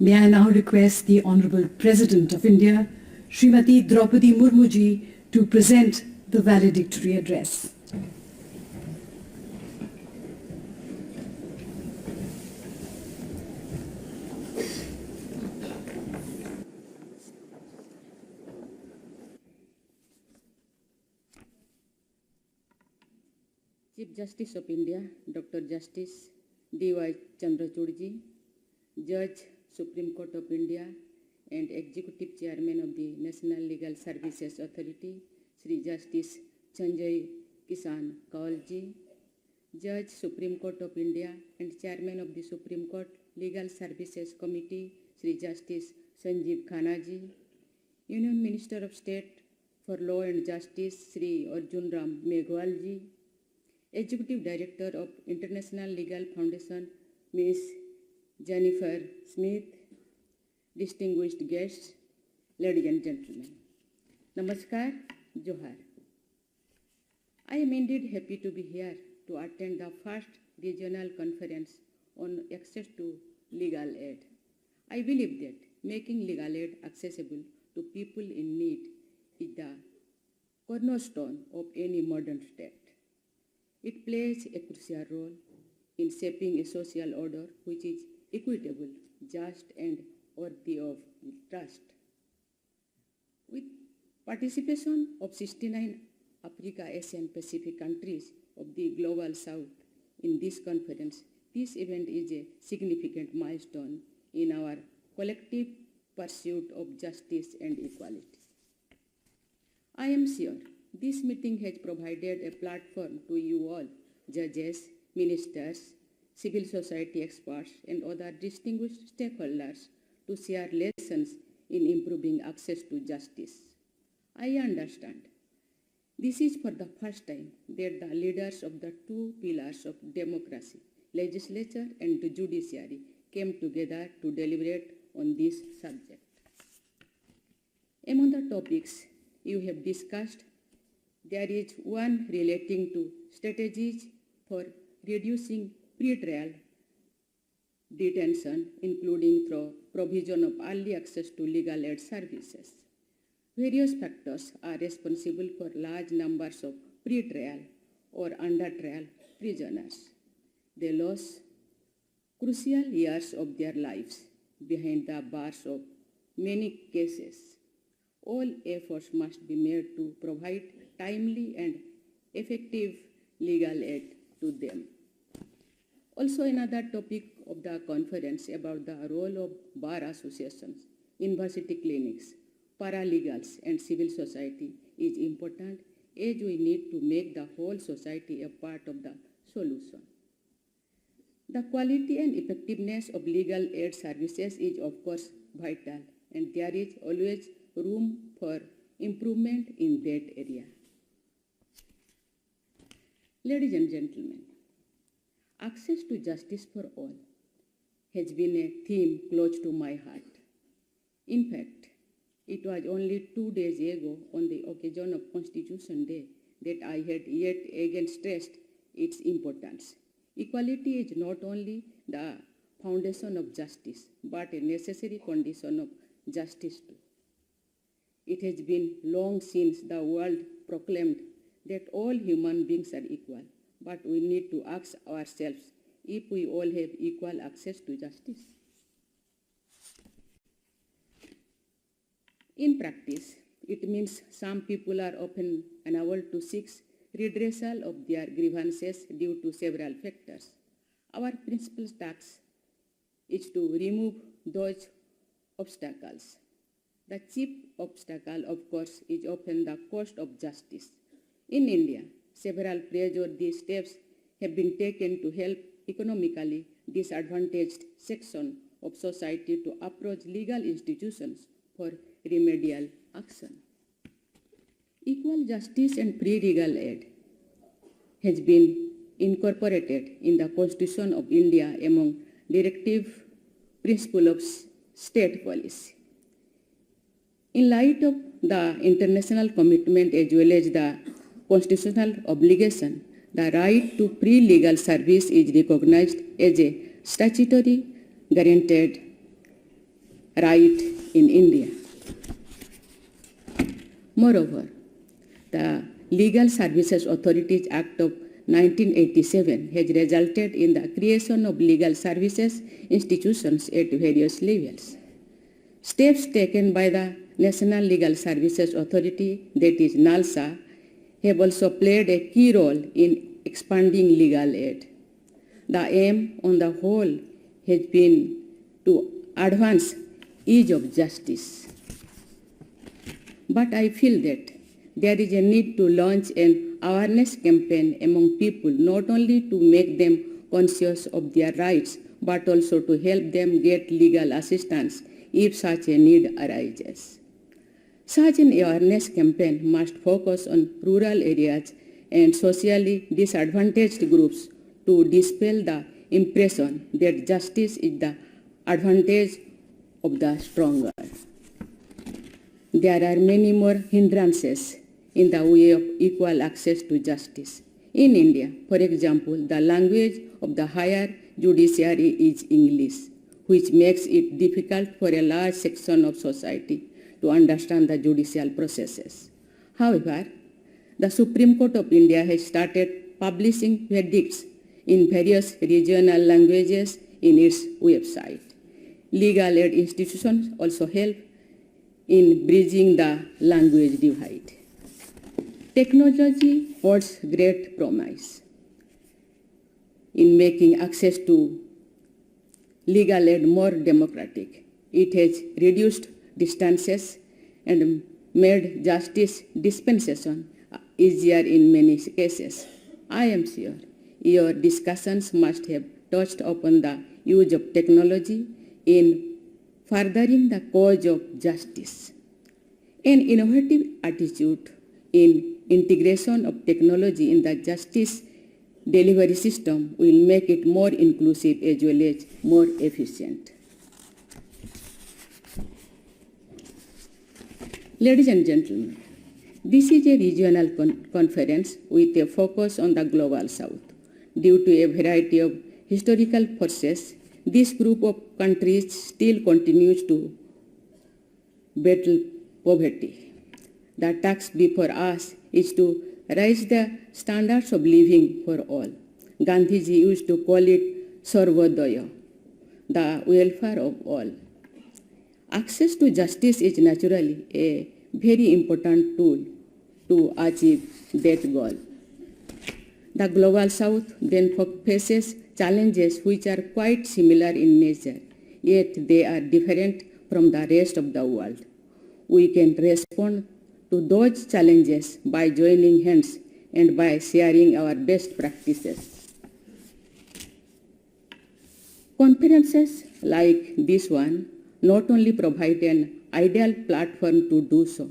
May I now request the Honorable President of India, Srimati Droupadi Murmu ji, to present the valedictory address. Chief Justice of India, Dr. Justice Diwas ji, Judge, Supreme Court of India, and Executive Chairman of the National Legal Services Authority, Sri Justice Sanjay Kisan Kaul ji, Judge, Supreme Court of India, and Chairman of the Supreme Court Legal Services Committee, Sri Justice Sanjeev Khanna ji, Union Minister of State for Law and Justice, Sri Arjun Ram Meghwal ji, Executive Director of International Legal Foundation, Ms. Jennifer Smith, distinguished guests, ladies and gentlemen. Namaskar, Johar. I am indeed happy to be here to attend the first regional conference on access to legal aid. I believe that making legal aid accessible to people in need is the cornerstone of any modern state. It plays a crucial role in shaping a social order which is equitable, just, and worthy of trust. With participation of 69 Africa, Asian Pacific countries of the Global South in this conference, this event is a significant milestone in our collective pursuit of justice and equality. I am sure this meeting has provided a platform to you all, judges, ministers, civil society experts, and other distinguished stakeholders to share lessons in improving access to justice. I understand this is for the first time that the leaders of the two pillars of democracy, legislature and the judiciary, came together to deliberate on this subject. Among the topics you have discussed, there is one relating to strategies for reducing pre-trial detention, including through provision of early access to legal aid services. Various factors are responsible for large numbers of pre-trial or under-trial prisoners. They lose crucial years of their lives behind the bars of many cases. All efforts must be made to provide timely and effective legal aid to them. Also, another topic of the conference about the role of bar associations, university clinics, paralegals, and civil society is important, as we need to make the whole society a part of the solution. The quality and effectiveness of legal aid services is, of course, vital, and there is always room for improvement in that area. Ladies and gentlemen, access to justice for all has been a theme close to my heart. In fact, it was only 2 days ago, on the occasion of Constitution Day, that I had yet again stressed its importance. Equality is not only the foundation of justice, but a necessary condition of justice too. It has been long since the world proclaimed that all human beings are equal, but we need to ask ourselves if we all have equal access to justice. In practice, it means some people are often unable to seek redressal of their grievances due to several factors. Our principal task is to remove those obstacles. The chief obstacle, of course, is often the cost of justice. In India, several praiseworthy steps have been taken to help economically disadvantaged sections of society to approach legal institutions for remedial action. Equal justice and free legal aid has been incorporated in the Constitution of India among directive principles of state policy. In light of the international commitment as well as the constitutional obligation, the right to free legal service is recognized as a statutory guaranteed right in India. Moreover, the Legal Services Authorities Act of 1987 has resulted in the creation of legal services institutions at various levels. Steps taken by the National Legal Services Authority, that is NALSA, have also played a key role in expanding legal aid. The aim on the whole has been to advance ease of justice. But I feel that there is a need to launch an awareness campaign among people, not only to make them conscious of their rights, but also to help them get legal assistance if such a need arises. Such an awareness campaign must focus on rural areas and socially disadvantaged groups to dispel the impression that justice is the advantage of the stronger. There are many more hindrances in the way of equal access to justice. In India, for example, the language of the higher judiciary is English, which makes it difficult for a large section of society to understand the judicial processes. However, the Supreme Court of India has started publishing verdicts in various regional languages in its website. Legal aid institutions also help in bridging the language divide. Technology holds great promise in making access to legal aid more democratic. It has reduced distances and made justice dispensation easier in many cases. I am sure your discussions must have touched upon the use of technology in furthering the cause of justice. An innovative attitude in integration of technology in the justice delivery system will make it more inclusive as well as more efficient. Ladies and gentlemen, this is a regional conference with a focus on the Global South. Due to a variety of historical forces, this group of countries still continues to battle poverty. The task before us is to raise the standards of living for all. Gandhiji used to call it Sarvodaya, the welfare of all. Access to justice is naturally a very important tool to achieve that goal. The Global South then faces challenges which are quite similar in nature, yet they are different from the rest of the world. We can respond to those challenges by joining hands and by sharing our best practices. Conferences like this one not only provide an ideal platform to do so,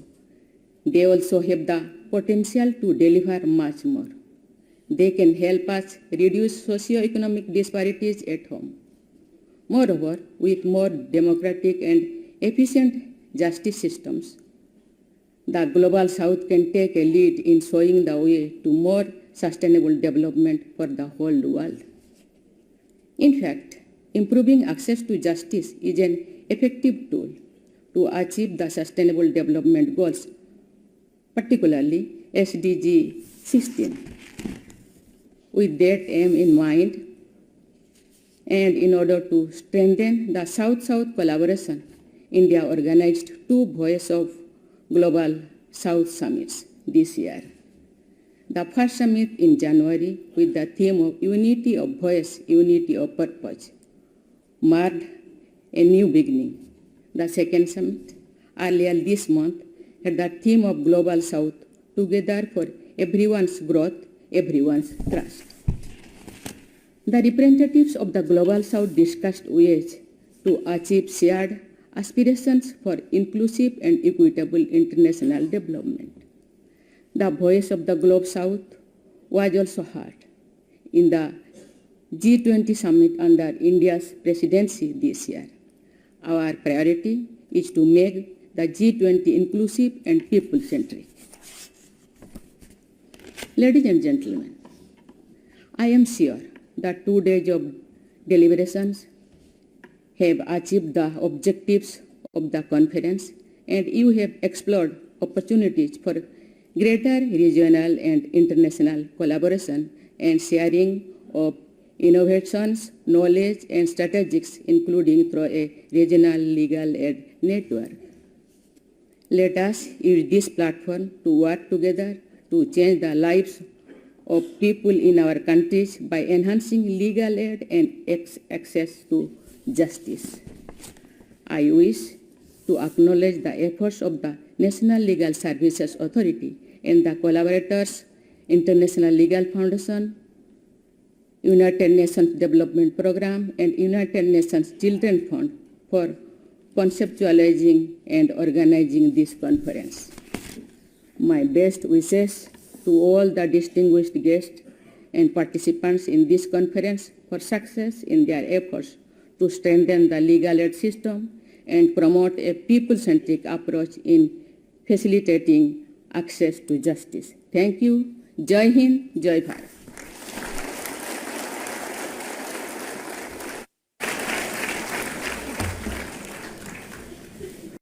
they also have the potential to deliver much more. They can help us reduce socio-economic disparities at home. Moreover, with more democratic and efficient justice systems, the Global South can take a lead in showing the way to more sustainable development for the whole world. In fact, improving access to justice is an effective tool to achieve the Sustainable Development Goals, particularly SDG 16. With that aim in mind, and in order to strengthen the South-South collaboration, India organized 2 Voice of Global South Summits this year. The first summit in January with the theme of Unity of Voice, Unity of Purpose marked a new beginning. The second summit, earlier this month, had the theme of Global South, Together for Everyone's Growth, Everyone's Trust. The representatives of the Global South discussed ways to achieve shared aspirations for inclusive and equitable international development. The voice of the Global South was also heard in the G20 summit under India's presidency this year. Our priority is to make the G20 inclusive and people-centric. Ladies and gentlemen, I am sure that 2 days of deliberations have achieved the objectives of the conference, and you have explored opportunities for greater regional and international collaboration and sharing of innovations, knowledge, and strategies, including through a regional legal aid network. Let us use this platform to work together to change the lives of people in our countries by enhancing legal aid and access to justice. I wish to acknowledge the efforts of the National Legal Services Authority and the collaborators, International Legal Foundation, United Nations Development Program, and United Nations Children Fund for conceptualizing and organizing this conference. My best wishes to all the distinguished guests and participants in this conference for success in their efforts to strengthen the legal aid system and promote a people-centric approach in facilitating access to justice. Thank you. Jai Hind, Jai Bharat.